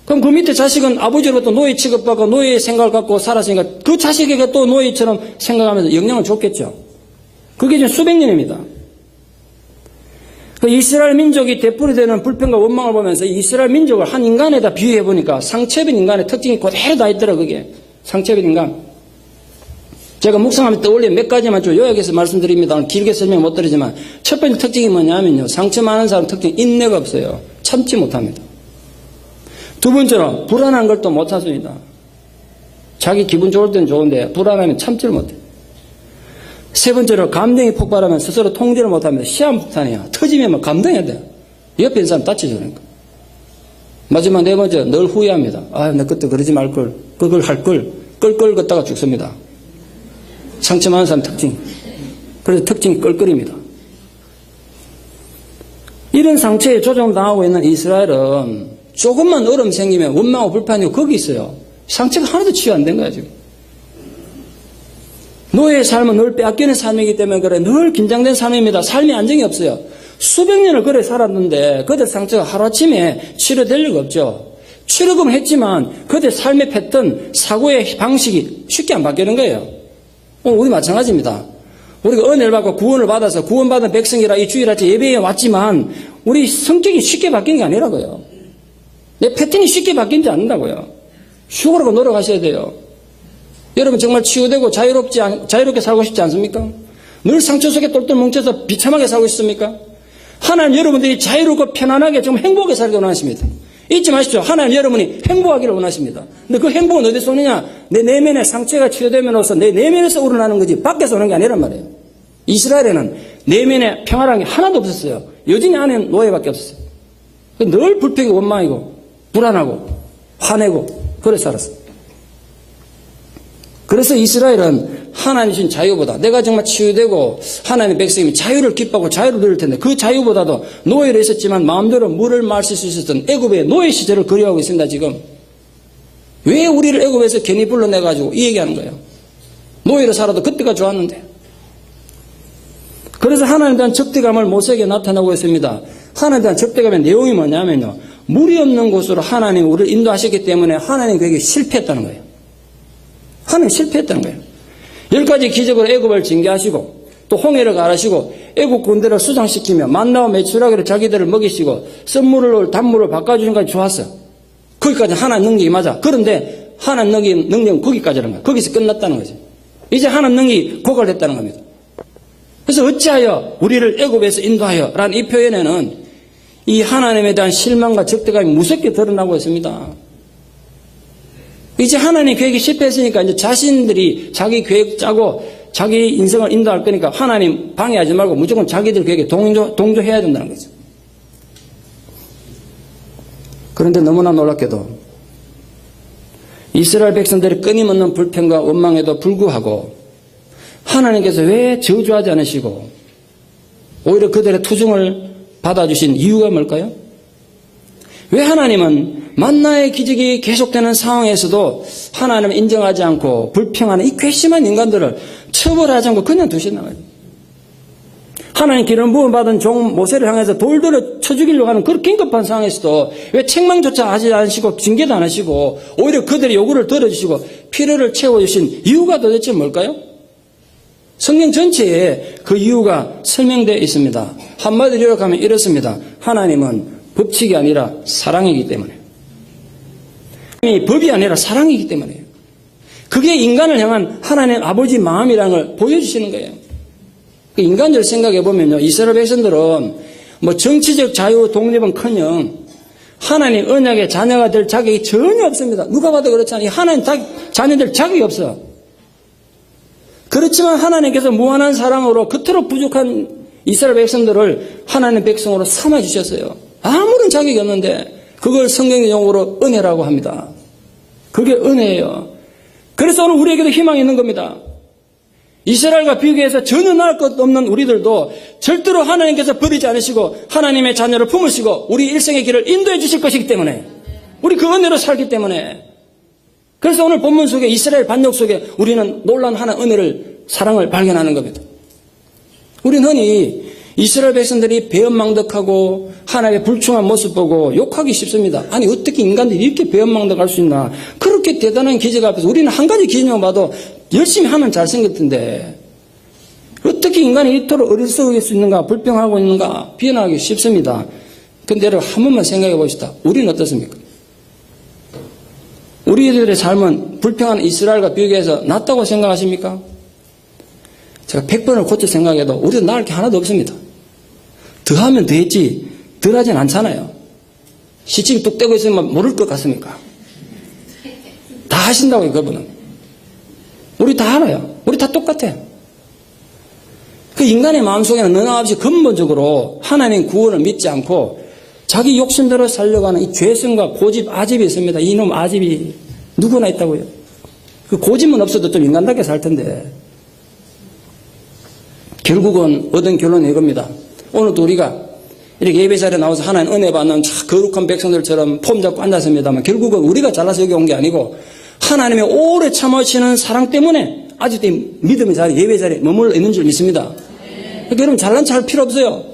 Speaker 1: 그럼 그 밑에 자식은 아버지로부터 노예 취급받고 노예의 생각을 갖고 살았으니까 그 자식에게 또 노예처럼 생각하면서 영향을 줬겠죠. 그게 지금 수백 년입니다. 그 이스라엘 민족이 되풀이되는 불평과 원망을 보면서 이스라엘 민족을 한 인간에다 비유해 보니까 상처입은 인간의 특징이 그대로 다 있더라. 그게 상처입은 인간. 제가 묵상하면서 떠올린 몇 가지만 좀 요약해서 말씀드립니다. 길게 설명 못 드리지만 첫 번째 특징이 뭐냐면요, 상처 많은 사람 특징 인내가 없어요. 참지 못합니다. 두 번째로 불안한 걸 또 못 참습니다. 자기 기분 좋을 때는 좋은데 불안하면 참지를 못해요. 세 번째로 감정이 폭발하면 스스로 통제를 못합니다. 시한폭탄이야. 터지면 감동해야 돼요. 옆에 있는 사람 다치죠. 그러니까. 마지막 네 번째, 늘 후회합니다. 아, 나 그때 그러지 말걸. 그걸 할걸. 끌끌 걷다가 죽습니다. 상처 많은 사람 특징. 그래서 특징이 끌끌입니다. 이런 상처에 조종당하고 있는 이스라엘은 조금만 얼음 생기면 원망하고 불판이고 거기 있어요. 상처가 하나도 치유 안 된 거야, 지금. 노예의 삶은 늘 빼앗기는 삶이기 때문에 그래. 늘 긴장된 삶입니다. 삶이 안정이 없어요. 수백 년을 그래 살았는데 그들 상처가 하루아침에 치료될 리가 없죠. 치료금 했지만 그들 삶의 패턴, 사고의 방식이 쉽게 안 바뀌는 거예요. 우리 마찬가지입니다. 우리가 은혜를 받고 구원을 받아서 구원받은 백성이라 이 주일아침 예배에 왔지만 우리 성격이 쉽게 바뀌는 게 아니라고요. 내 패턴이 쉽게 바뀌지 않는다고요. 휴가라고 노력하셔야 돼요. 여러분 정말 치유되고 자유롭게 살고 싶지 않습니까? 늘 상처 속에 똘똘 뭉쳐서 비참하게 살고 싶습니까? 하나님 여러분들이 자유롭고 편안하게 정말 행복하게 살기를 원하십니다. 잊지 마십시오. 하나님 여러분이 행복하기를 원하십니다. 근데 그 행복은 어디서 오느냐? 내 내면의 상처가 치유됨으로써 내 내면에서 우러나는 거지 밖에서 오는 게 아니란 말이에요. 이스라엘에는 내면에 평화라는 게 하나도 없었어요. 여전히 안에는 노예밖에 없었어요. 늘 불평이 원망이고 불안하고 화내고 그래 살았어요. 그래서 이스라엘은 하나님 주신 자유보다 내가 정말 치유되고 하나님의 백성이 자유를 기뻐하고 자유를 누릴 텐데 그 자유보다도 노예로 있었지만 마음대로 물을 마실 수 있었던 애굽의 노예 시절을 그리워하고 있습니다. 지금 왜 우리를 애굽에서 괜히 불러내가지고 이 얘기하는 거예요. 노예로 살아도 그때가 좋았는데. 그래서 하나님에 대한 적대감을 모세에게 나타나고 있습니다. 하나님에 대한 적대감의 내용이 뭐냐면요, 물이 없는 곳으로 하나님이 우리를 인도하셨기 때문에 하나님이 그에게 실패했다는 거예요. 하나님 실패했다는 거예요. 10가지 기적으로 애굽을 징계하시고 또 홍해를 가르시고 애굽 군대를 수장시키며 만나와 메추라기로 자기들을 먹이시고 썬물을 단물을 바꿔주신 것까지 좋았어요. 거기까지 하나님 능력이 맞아. 그런데 하나님 능력은 거기까지라는 거예요. 거기서 끝났다는 거죠. 이제 하나님 능력이 고갈됐다는 겁니다. 그래서 어찌하여 우리를 애굽에서 인도하여 라는 이 표현에는 이 하나님에 대한 실망과 적대감이 무섭게 드러나고 있습니다. 이제 하나님 계획이 실패했으니까 이제 자신들이 자기 계획 짜고 자기 인생을 인도할 거니까 하나님 방해하지 말고 무조건 자기들 그에게 동조해야 된다는 거죠. 그런데 너무나 놀랍게도 이스라엘 백성들의 끊임없는 불평과 원망에도 불구하고 하나님께서 왜 저주하지 않으시고 오히려 그들의 투정을 받아주신 이유가 뭘까요? 왜 하나님은 만나의 기적이 계속되는 상황에서도 하나님을 인정하지 않고 불평하는 이 괘씸한 인간들을 처벌하지 않고 그냥 두시나요? 하나님 기름 부음 받은 종 모세를 향해서 돌들을 쳐 죽이려고 하는 그런 긴급한 상황에서도 왜 책망조차 하지 않으시고 징계도 안 하시고 오히려 그들의 요구를 들어주시고 필요를 채워주신 이유가 도대체 뭘까요? 성경 전체에 그 이유가 설명되어 있습니다. 한마디로 요약하면 이렇습니다. 하나님은 법칙이 아니라 사랑이기 때문에. 법이 아니라 사랑이기 때문에요. 그게 인간을 향한 하나님 아버지 마음이라는 걸 보여주시는 거예요. 인간들 생각해 보면요, 이스라엘 백성들은 뭐 정치적 자유 독립은커녕 하나님 언약의 자녀가 될 자격이 전혀 없습니다. 누가 봐도 그렇잖아요. 하나님 자녀들 자격이 없어. 그렇지만 하나님께서 무한한 사랑으로 그토록 부족한 이스라엘 백성들을 하나님 백성으로 삼아 주셨어요. 아무런 자격이 없는데 그걸 성경 용어로 은혜라고 합니다. 그게 은혜예요. 그래서 오늘 우리에게도 희망이 있는 겁니다. 이스라엘과 비교해서 전혀 나을 것 없는 우리들도 절대로 하나님께서 버리지 않으시고 하나님의 자녀를 품으시고 우리 일생의 길을 인도해 주실 것이기 때문에 우리 그 은혜로 살기 때문에 그래서 오늘 본문 속에 이스라엘 반역 속에 우리는 놀라운 하나의 은혜를 사랑을 발견하는 겁니다. 우리는 흔히 이스라엘 백성들이 배은망덕하고 하나님의 불충한 모습 보고 욕하기 쉽습니다. 아니 어떻게 인간들이 이렇게 배은망덕할 수 있나. 그렇게 대단한 기적 앞에서 우리는 한 가지 기준만 봐도 열심히 하면 잘생길 텐데 어떻게 인간이 이토록 어리석을 수 있는가, 불평하고 있는가 비난하기 쉽습니다. 그런데 여러분 한 번만 생각해 봅시다. 우리는 어떻습니까? 우리들의 삶은 불평하는 이스라엘과 비교해서 낫다고 생각하십니까? 제가 100번을 고쳐 생각해도 우리도 나을 게 하나도 없습니다. 더하면 더했지 덜하진 않잖아요. 시침이 뚝 떼고 있으면 모를 것 같습니까? 다 하신다고요. 그분은. 우리 다 알아요. 우리 다 똑같아요. 그 인간의 마음속에는 너나 없이 근본적으로 하나님 구원을 믿지 않고 자기 욕심대로 살려고 하는 이 죄성과 고집, 아집이 있습니다. 이놈 아집이 누구나 있다고요. 그 고집은 없어도 좀 인간답게 살 텐데. 결국은 얻은 결론은 이겁니다. 오늘도 우리가 이렇게 예배 자리에 나와서 하나님 은혜 받는 거룩한 백성들처럼 폼 잡고 앉았습니다만 결국은 우리가 잘나서 여기 온 게 아니고 하나님의 오래 참으시는 사랑 때문에 아직도 믿음의 자리, 예배 자리에 머물러 있는 줄 믿습니다. 그러니까 여러분 잘난 척 할 필요 없어요.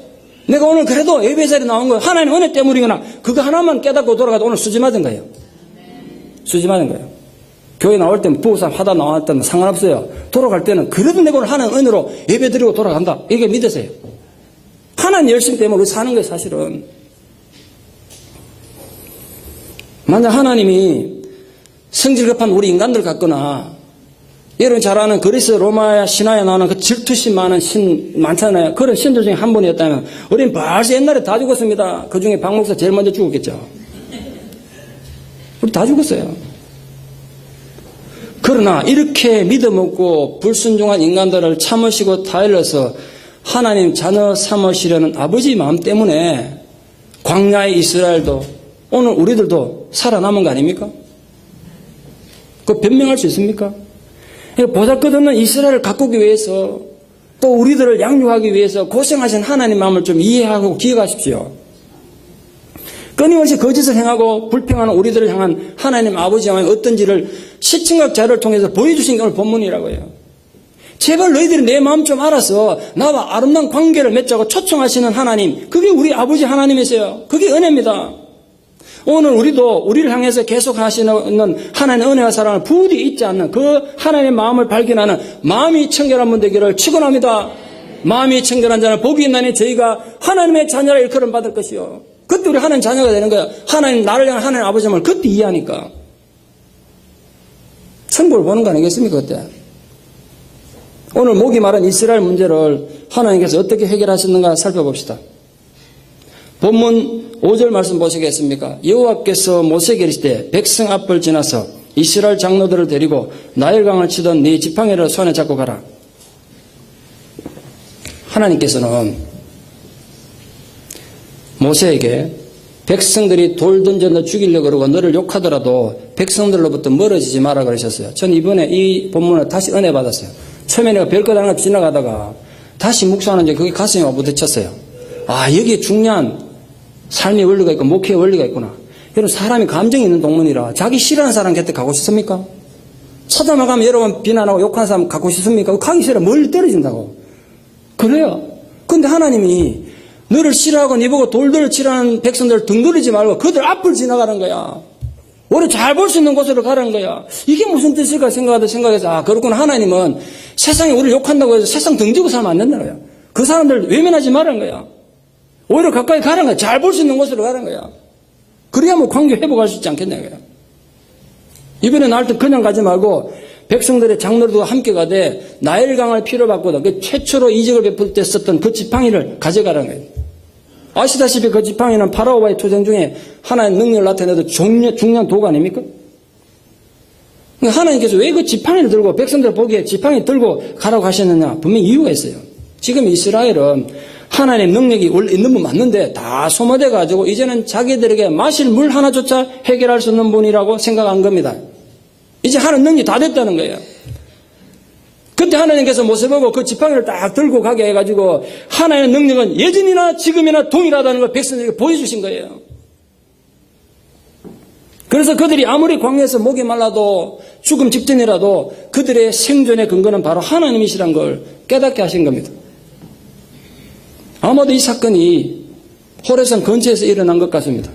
Speaker 1: 내가 오늘 그래도 예배 자리에 나온 거예요. 하나님 은혜 때문이거나 그거 하나만 깨닫고 돌아가도 오늘 수지 맞은 거예요. 수지 맞은 거예요. 교회 나올 때는 부부싸움 하다 나왔다면 상관없어요. 돌아갈 때는 그래도 내가 오늘 하나님 은혜로 예배 드리고 돌아간다. 이게 믿으세요. 하나님 열심 때문에 우리 사는 거예요, 사실은. 만약 하나님이 성질 급한 우리 인간들 같거나 여러분 잘 아는 그리스 로마 신화에 나오는 그 질투심 많은 신 많잖아요. 그런 신들 중에 한 분이었다면 우리는 벌써 옛날에 다 죽었습니다. 그 중에 박 목사 제일 먼저 죽었겠죠. 우리 다 죽었어요. 그러나 이렇게 믿음 없고 불순종한 인간들을 참으시고 타일러서 하나님 자녀 삼으시려는 아버지 마음 때문에 광야의 이스라엘도 오늘 우리들도 살아남은 거 아닙니까? 그 변명할 수 있습니까? 보잘것없는 이스라엘을 가꾸기 위해서 또 우리들을 양육하기 위해서 고생하신 하나님 마음을 좀 이해하고 기억하십시오. 끊임없이 거짓을 행하고 불평하는 우리들을 향한 하나님 아버지 마음이 어떤지를 시청각 자료를 통해서 보여주신 게 오늘 본문이라고요. 제발 너희들이 내 마음 좀 알아서 나와 아름다운 관계를 맺자고 초청하시는 하나님, 그게 우리 아버지 하나님이세요. 그게 은혜입니다. 오늘 우리도 우리를 향해서 계속 하시는 하나님의 은혜와 사랑을 부디 잊지 않는 그 하나님의 마음을 발견하는 마음이 청결한 분 되기를 축원합니다. 마음이 청결한 자는 복이 있나니 저희가 하나님의 자녀라 일컬음 받을 것이요. 그때 우리 하나님 자녀가 되는 거야. 하나님 나를 향한 하나님 아버지 마음을 그때 이해하니까. 천국을 보는 거 아니겠습니까 그때. 오늘 목이 마른 이스라엘 문제를 하나님께서 어떻게 해결하셨는가 살펴봅시다. 본문 5절 말씀 보시겠습니까? 여호와께서 모세에게 이르시되 백성 앞을 지나서 이스라엘 장로들을 데리고 나일강을 치던 네 지팡이를 손에 잡고 가라. 하나님께서는 모세에게 백성들이 돌 던져 너 죽이려고 그러고 너를 욕하더라도 백성들로부터 멀어지지 마라 그러셨어요. 전 이번에 이 본문을 다시 은혜 받았어요. 처음에 내가 별것 하나 지나가다가 다시 묵상하는데 그게 가슴에 와 부딪혔어요. 아, 여기에 중요한 삶의 원리가 있고 목회의 원리가 있구나. 여러분, 사람이 감정이 있는 동문이라 자기 싫어하는 사람 곁에 가고 싶습니까? 쳐다만 가면 여러분 비난하고 욕하는 사람 가고 싶습니까? 가기 싫어. 멀리 떨어진다고. 그래요. 근데 하나님이 너를 싫어하고 네 보고 돌들을 치라는 백성들을 등 돌리지 말고 그들 앞을 지나가는 거야. 오히려 잘 볼 수 있는 곳으로 가라는 거야. 이게 무슨 뜻일까 생각해서 아, 그렇구나. 하나님은 세상에 우리를 욕한다고 해서 세상 등지고 살면 안 된다는 거야. 그 사람들 외면하지 말라는 거야. 오히려 가까이 가라는 거야. 잘 볼 수 있는 곳으로 가라는 거야. 그래야 뭐 관계 회복할 수 있지 않겠냐는 거야. 이번에 나올 때 그냥 가지 말고 백성들의 장로들과 함께 가되 나일강을 피로 바꾸다. 그 최초로 이적을 베풀 때 썼던 그 지팡이를 가져가라는 거예요. 아시다시피 그 지팡이는 파라오와의 투쟁 중에 하나의 능력을 나타내도 중요한 도구 아닙니까? 하나님께서 왜 그 지팡이를 들고 백성들 보기에 지팡이 들고 가라고 하셨느냐? 분명히 이유가 있어요. 지금 이스라엘은 하나님의 능력이 원래 있는 분 맞는데 다 소모돼가지고 이제는 자기들에게 마실 물 하나조차 해결할 수 없는 분이라고 생각한 겁니다. 이제 하는 능력이 다 됐다는 거예요. 그때 하나님께서 모세 보고 그 지팡이를 딱 들고 가게 해가지고 하나님의 능력은 예전이나 지금이나 동일하다는 걸 백성들에게 보여주신 거예요. 그래서 그들이 아무리 광야에서 목이 말라도 죽음 직전이라도 그들의 생존의 근거는 바로 하나님이시란 걸 깨닫게 하신 겁니다. 아마도 이 사건이 호레산 근처에서 일어난 것 같습니다.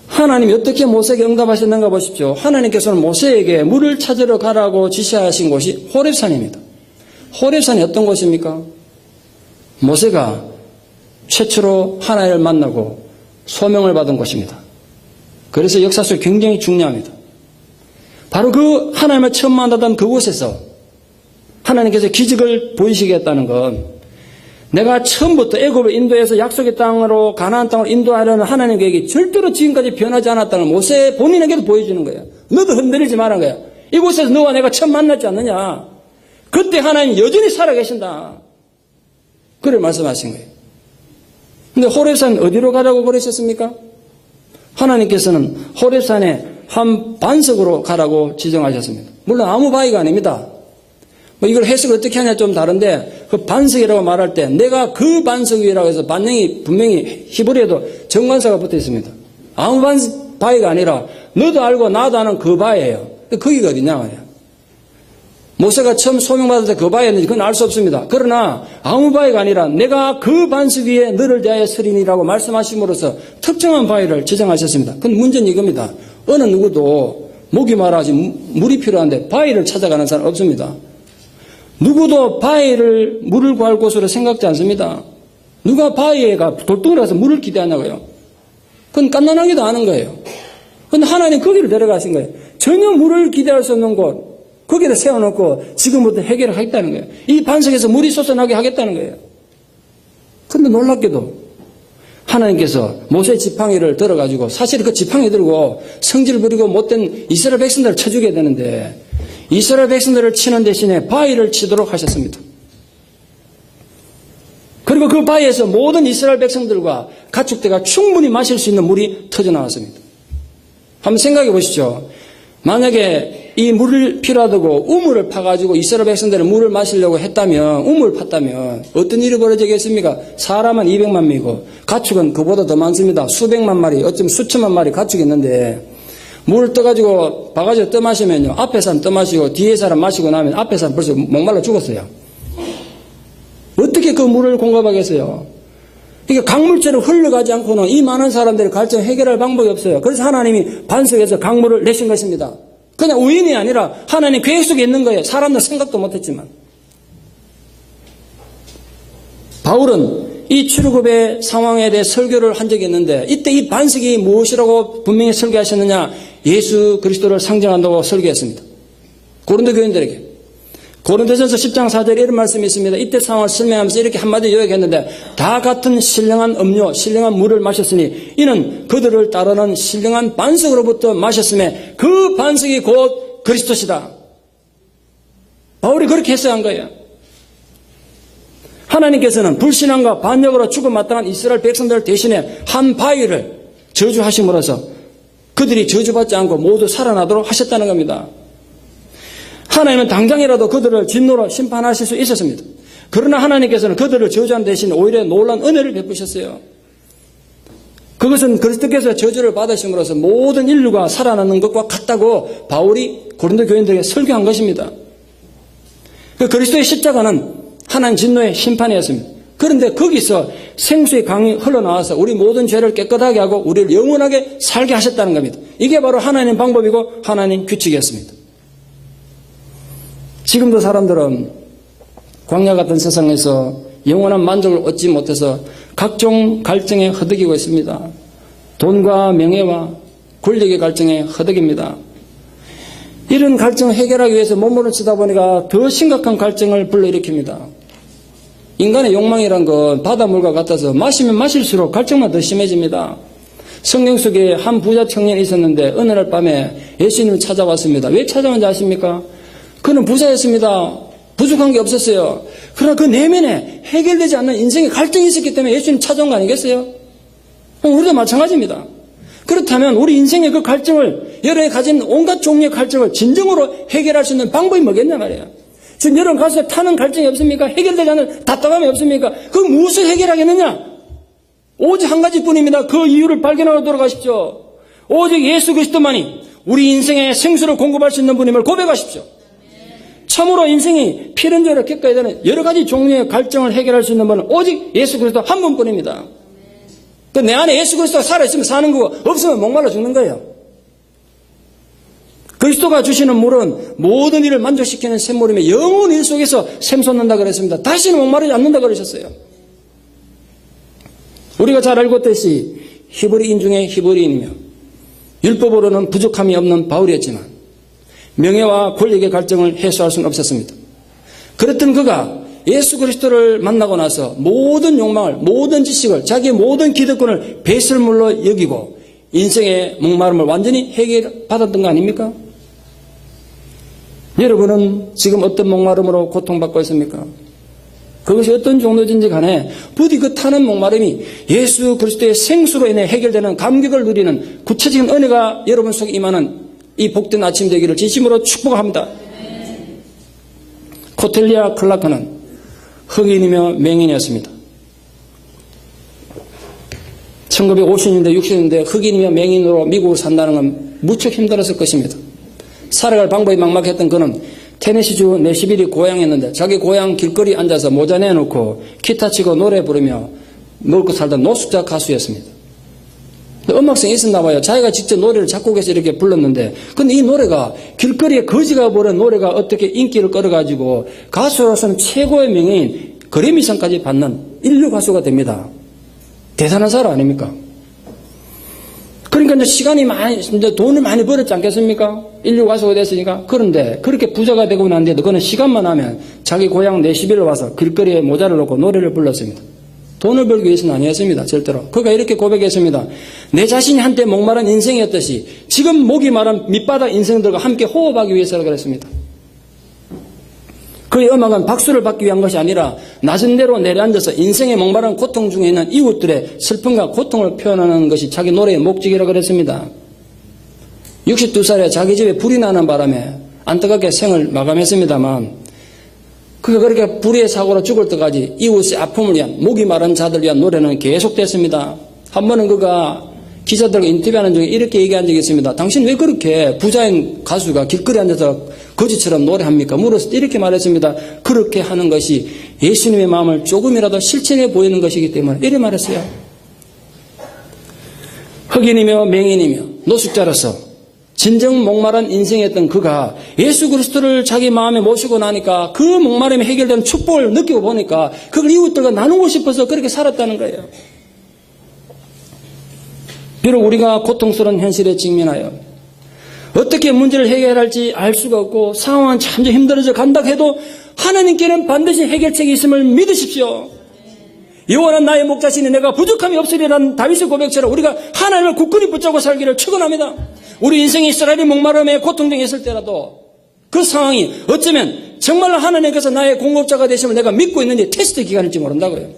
Speaker 1: 하나님이 어떻게 모세에게 응답하셨는가 보십시오. 하나님께서는 모세에게 물을 찾으러 가라고 지시하신 곳이 호렙산입니다. 호렙산이 어떤 곳입니까? 모세가 최초로 하나님을 만나고 소명을 받은 곳입니다. 그래서 역사 속에 굉장히 중요합니다. 바로 그 하나님을 처음 만나던 그곳에서 하나님께서 기적을 보이시겠다는 건 내가 처음부터 애굽을 인도해서 약속의 땅으로 가나안 땅으로 인도하려는 하나님의 계획이 절대로 지금까지 변하지 않았다는 모세 본인에게도 보여주는 거예요. 너도 흔들리지 말라는 거야. 이곳에서 너와 내가 처음 만났지 않느냐. 그때 하나님 여전히 살아계신다. 그래 말씀하신 거예요. 근데 호렙산 어디로 가라고 그러셨습니까? 하나님께서는 호렙산의 한 반석으로 가라고 지정하셨습니다. 물론 아무 바위가 아닙니다. 뭐 이걸 해석을 어떻게 하냐 좀 다른데 그 반석이라고 말할 때 내가 그 반석 위라고 해서 반영이 분명히 히브리어도 정관사가 붙어 있습니다. 아무 바위가 아니라 너도 알고 나도 아는 그 바위예요. 거기가 어디냐 말이야. 모세가 처음 소명받을 때 그 바위였는지 그건 알 수 없습니다. 그러나 아무 바위가 아니라 내가 그 반석 위에 너를 대하여 서리니라고 말씀하심으로써 특정한 바위를 지정하셨습니다. 그건 문제는 이겁니다. 어느 누구도 목이 말하지 물이 필요한데 바위를 찾아가는 사람 없습니다. 누구도 바위를 물을 구할 곳으로 생각지 않습니다. 누가 바위에가 돌덩이를 가서 물을 기대하냐고요. 그건 깐난하기도 하는 거예요. 그런데 하나님 거기를 데려가신 거예요. 전혀 물을 기대할 수 없는 곳 거기다 세워놓고 지금부터 해결을 하겠다는 거예요. 이 반석에서 물이 솟아나게 하겠다는 거예요. 그런데 놀랍게도 하나님께서 모세 지팡이를 들어가지고 사실 그 지팡이 들고 성질 부리고 못된 이스라엘 백성들을 쳐주게 되는데 이스라엘 백성들을 치는 대신에 바위를 치도록 하셨습니다. 그리고 그 바위에서 모든 이스라엘 백성들과 가축대가 충분히 마실 수 있는 물이 터져나왔습니다. 한번 생각해 보시죠. 만약에 이 물을 필요하다고 우물을 파가지고 이스라엘 백성들은 물을 마시려고 했다면 우물을 팠다면 어떤 일이 벌어지겠습니까? 사람은 200만 명이고 가축은 그보다 더 많습니다. 수백만 마리 어쩌면 수천만 마리 가축이 있는데 물을 떠가지고 바가지로 떠마시면요. 앞에 사람 떠마시고 뒤에 사람 마시고 나면 앞에 사람 벌써 목말라 죽었어요. 어떻게 그 물을 공급하겠어요? 그러니까 강물처럼 흘러가지 않고는 이 많은 사람들의 갈증을 해결할 방법이 없어요. 그래서 하나님이 반석에서 강물을 내신 것입니다. 그냥 우연이 아니라 하나님 계획 속에 있는 거예요. 사람들 생각도 못했지만. 바울은 이 출애굽의 상황에 대해 설교를 한 적이 있는데 이때 이 반석이 무엇이라고 분명히 설교하셨느냐? 예수 그리스도를 상징한다고 설교했습니다. 고린도 교인들에게. 고린도전서 10장 4절에 이런 말씀이 있습니다. 이때 상황을 설명하면서 이렇게 한마디 요약했는데 다 같은 신령한 음료, 신령한 물을 마셨으니 이는 그들을 따르는 신령한 반석으로부터 마셨음에 그 반석이 곧 그리스도시다. 바울이 그렇게 해석한 거예요. 하나님께서는 불신앙과 반역으로 죽음 마땅한 이스라엘 백성들 대신에 한 바위를 저주하심으로써 그들이 저주받지 않고 모두 살아나도록 하셨다는 겁니다. 하나님은 당장이라도 그들을 진노로 심판하실 수 있었습니다. 그러나 하나님께서는 그들을 저주한 대신 오히려 놀라운 은혜를 베푸셨어요. 그것은 그리스도께서 저주를 받으심으로써 모든 인류가 살아나는 것과 같다고 바울이 고린도 교인들에게 설교한 것입니다. 그 그리스도의 십자가는 하나님 진노의 심판이었습니다. 그런데 거기서 생수의 강이 흘러나와서 우리 모든 죄를 깨끗하게 하고 우리를 영원하게 살게 하셨다는 겁니다. 이게 바로 하나님 방법이고 하나님 규칙이었습니다. 지금도 사람들은 광야 같은 세상에서 영원한 만족을 얻지 못해서 각종 갈증에 허덕이고 있습니다. 돈과 명예와 권력의 갈증에 허덕입니다. 이런 갈증을 해결하기 위해서 몸부림을 치다 보니까 더 심각한 갈증을 불러일으킵니다. 인간의 욕망이란 건 바닷물과 같아서 마시면 마실수록 갈증만 더 심해집니다. 성경 속에 한 부자 청년이 있었는데 어느 날 밤에 예수님을 찾아왔습니다. 왜 찾아왔는지 아십니까? 그는 부자였습니다. 부족한 게 없었어요. 그러나 그 내면에 해결되지 않는 인생의 갈등이 있었기 때문에 예수님 찾아온 거 아니겠어요? 우리도 마찬가지입니다. 그렇다면 우리 인생의 그 갈증을, 여러분이 가진 온갖 종류의 갈증을 진정으로 해결할 수 있는 방법이 뭐겠냐 말이에요. 지금 여러분 가슴에 타는 갈증이 없습니까? 해결되지 않는 답답함이 없습니까? 그 무엇을 해결하겠느냐? 오직 한 가지뿐입니다. 그 이유를 발견하고 돌아가십시오. 오직 예수 그리스도만이 우리 인생의 생수를 공급할 수 있는 분임을 고백하십시오. 참으로 인생이 필연적으로 겪어야 되는 여러 가지 종류의 갈증을 해결할 수 있는 분은 오직 예수 그리스도 한 분뿐입니다. 내 안에 예수 그리스도가 살아있으면 사는 거고 없으면 목말라 죽는 거예요. 그리스도가 주시는 물은 모든 일을 만족시키는 샘물이며 영원 일 속에서 샘솟는다 그랬습니다. 다시는 목마르지 않는다 그러셨어요. 우리가 잘 알고 있듯이 히브리인 중에 히브리인이며 율법으로는 부족함이 없는 바울이었지만 명예와 권력의 갈증을 해소할 수는 없었습니다. 그랬던 그가 예수 그리스도를 만나고 나서 모든 욕망을, 모든 지식을, 자기의 모든 기득권을 배설물로 여기고 인생의 목마름을 완전히 해결받았던 거 아닙니까? 여러분은 지금 어떤 목마름으로 고통받고 있습니까? 그것이 어떤 정도든지 간에 부디 그 타는 목마름이 예수 그리스도의 생수로 인해 해결되는 감격을 누리는 구체적인 은혜가 여러분 속에 임하는 이 복된 아침 되기를 진심으로 축복합니다. 코텔리아 클라크는 흑인이며 맹인이었습니다. 1950년대, 60년대 흑인이며 맹인으로 미국을 산다는 건 무척 힘들었을 것입니다. 살아갈 방법이 막막했던 그는 테네시주 내시빌이 고향이었는데 자기 고향 길거리에 앉아서 모자 내놓고 기타 치고 노래 부르며 먹고 살던 노숙자 가수였습니다. 음악성이 있었나 봐요. 자기가 직접 노래를 작곡해서 이렇게 불렀는데 근데 이 노래가 길거리에 거지가 부른 노래가 어떻게 인기를 끌어가지고 가수로서는 최고의 명예인 그래미상까지 받는 인류 가수가 됩니다. 대단한 사람 아닙니까? 그러니까 이제 시간이 많이, 이제 돈을 많이 벌었지 않겠습니까? 인류 가수가 됐으니까. 그런데 그렇게 부자가 되고 난데도 그는 시간만 하면 자기 고향 내시빌로 와서 길거리에 모자를 놓고 노래를 불렀습니다. 돈을 벌기 위해서는 아니었습니다. 절대로. 그가 이렇게 고백했습니다. 내 자신이 한때 목마른 인생이었듯이 지금 목이 마른 밑바닥 인생들과 함께 호흡하기 위해서라 그랬습니다. 그의 음악은 박수를 받기 위한 것이 아니라 낮은 데로 내려앉아서 인생의 목마른 고통 중에 있는 이웃들의 슬픔과 고통을 표현하는 것이 자기 노래의 목적이라고 그랬습니다. 62살에 자기 집에 불이 나는 바람에 안타깝게 생을 마감했습니다만 그가 그렇게 불의의 사고로 죽을 때까지 이웃의 아픔을 위한 목이 마른 자들을 위한 노래는 계속됐습니다. 한 번은 그가 기자들과 인터뷰하는 중에 이렇게 얘기한 적이 있습니다. 당신 왜 그렇게 부자인 가수가 길거리에 앉아서 거지처럼 노래합니까? 물었을 때 이렇게 말했습니다. 그렇게 하는 것이 예수님의 마음을 조금이라도 실천해 보이는 것이기 때문에 이렇게 말했어요. 흑인이며 맹인이며 노숙자로서 진정 목마른 인생이었던 그가 예수 그리스도를 자기 마음에 모시고 나니까 그 목마름이 해결되는 축복을 느끼고 보니까 그걸 이웃들과 나누고 싶어서 그렇게 살았다는 거예요. 비록 우리가 고통스러운 현실에 직면하여 어떻게 문제를 해결할지 알 수가 없고 상황은 점점 힘들어져 간다 해도 하나님께는 반드시 해결책이 있음을 믿으십시오. 여호와는 나의 목자시니 내가 부족함이 없으리라는 다윗의 고백처럼 우리가 하나님을 굳건히 붙잡고 살기를 축원합니다. 우리 인생이 이스라엘이 목마름에 고통 중에 있을 때라도 그 상황이 어쩌면 정말로 하나님께서 나의 공급자가 되심을 내가 믿고 있는지 테스트 기간일지 모른다고요.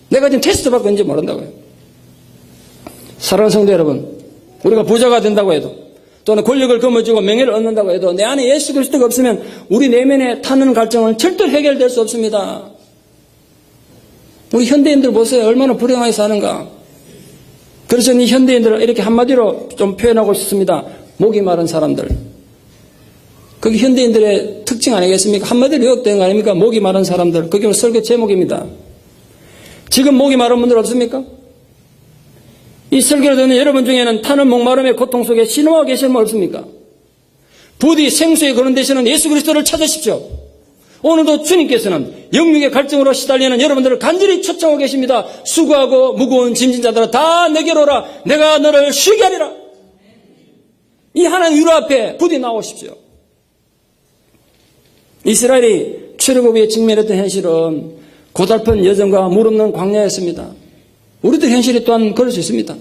Speaker 1: 내가 지금 테스트 받고 있는지 모른다고요. 사랑하는 성도 여러분, 우리가 부자가 된다고 해도 또는 권력을 거머쥐고 명예를 얻는다고 해도 내 안에 예수 그리스도가 없으면 우리 내면에 타는 갈증은 절대 해결될 수 없습니다. 우리 현대인들 보세요. 얼마나 불행하게 사는가. 그래서 이 현대인들을 이렇게 한마디로 좀 표현하고 싶습니다. 목이 마른 사람들. 그게 현대인들의 특징 아니겠습니까? 한마디로 요약된 거 아닙니까? 목이 마른 사람들. 그게 오늘 설교 제목입니다. 지금 목이 마른 분들 없습니까? 이 설교를 듣는 여러분 중에는 타는 목마름의 고통 속에 신호하고 계시는 분 없습니까? 부디 생수에 거론되시는 예수 그리스도를 찾으십시오. 오늘도 주님께서는 영육의 갈증으로 시달리는 여러분들을 간절히 초청하고 계십니다. 수고하고 무거운 짐진 자들아 다 내게로 오라. 내가 너를 쉬게 하리라. 이 하나님 유로 앞에 부디 나오십시오. 이스라엘이 출애굽에 직면했던 현실은 고달픈 여정과 물 없는 광야였습니다. 우리들 현실이 또한 그럴 수 있습니다.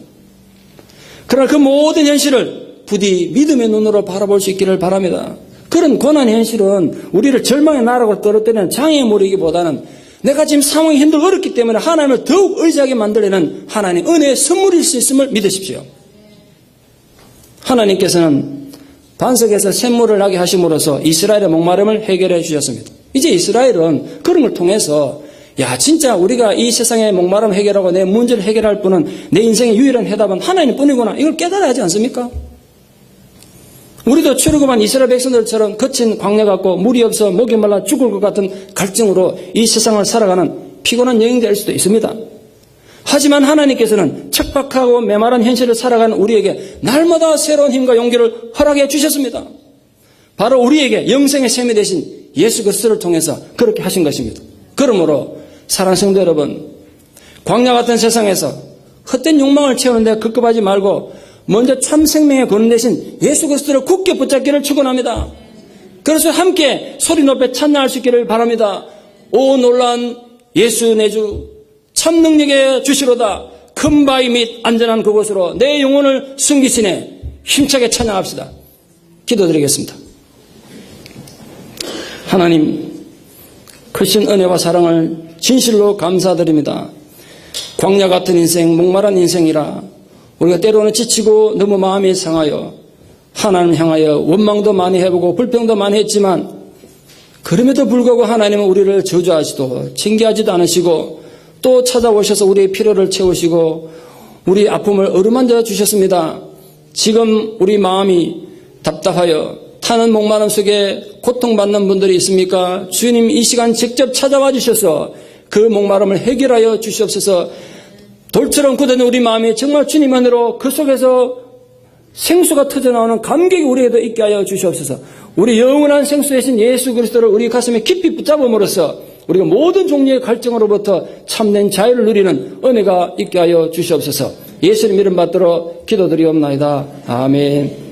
Speaker 1: 그러나 그 모든 현실을 부디 믿음의 눈으로 바라볼 수 있기를 바랍니다. 그런 고난의 현실은 우리를 절망의 나라로 떨어뜨리는 장애물이기보다는 내가 지금 상황이 힘들고 어렵기 때문에 하나님을 더욱 의지하게 만들려는 하나님 은혜의 선물일 수 있음을 믿으십시오. 하나님께서는 반석에서 샘물을 나게 하심으로써 이스라엘의 목마름을 해결해 주셨습니다. 이제 이스라엘은 그런 걸 통해서 야 진짜 우리가 이 세상의 목마름 해결하고 내 문제를 해결할 분은 내 인생의 유일한 해답은 하나님뿐이구나. 이걸 깨달아야 하지 않습니까? 우리도 출애굽한 이스라엘 백성들처럼 거친 광야 같고 물이 없어 목이 말라 죽을 것 같은 갈증으로 이 세상을 살아가는 피곤한 여행될 수도 있습니다. 하지만 하나님께서는 척박하고 메마른 현실을 살아가는 우리에게 날마다 새로운 힘과 용기를 허락해 주셨습니다. 바로 우리에게 영생의 샘이 되신 예수 그리스도를 통해서 그렇게 하신 것입니다. 그러므로 사랑하는 성도 여러분, 광야 같은 세상에서 헛된 욕망을 채우는데 급급하지 말고 먼저 참 생명의 근원 되신 예수 그리스도를 굳게 붙잡기를 축원합니다. 그래서 함께 소리 높여 찬양할 수 있기를 바랍니다. 오 놀라운 예수 내 주 참 능력의 주시로다. 큰 바위 및 안전한 그곳으로 내 영혼을 숨기시네. 힘차게 찬양합시다. 기도드리겠습니다. 하나님, 크신 은혜와 사랑을 진실로 감사드립니다. 광야 같은 인생, 목마른 인생이라 우리가 때로는 지치고 너무 마음이 상하여 하나님 향하여 원망도 많이 해보고 불평도 많이 했지만 그럼에도 불구하고 하나님은 우리를 저주하지도 징계하지도 않으시고 또 찾아오셔서 우리의 필요를 채우시고 우리 아픔을 어루만져 주셨습니다. 지금 우리 마음이 답답하여 타는 목마름 속에 고통받는 분들이 있습니까? 주님 이 시간 직접 찾아와 주셔서 그 목마름을 해결하여 주시옵소서. 돌처럼 굳어진 우리 마음이 정말 주님 안으로 그 속에서 생수가 터져나오는 감격이 우리에도 있게 하여 주시옵소서. 우리 영원한 생수 되신 예수 그리스도를 우리 가슴에 깊이 붙잡음으로써 우리가 모든 종류의 갈증으로부터 참된 자유를 누리는 은혜가 있게 하여 주시옵소서. 예수님 이름 받들어 기도드리옵나이다. 아멘.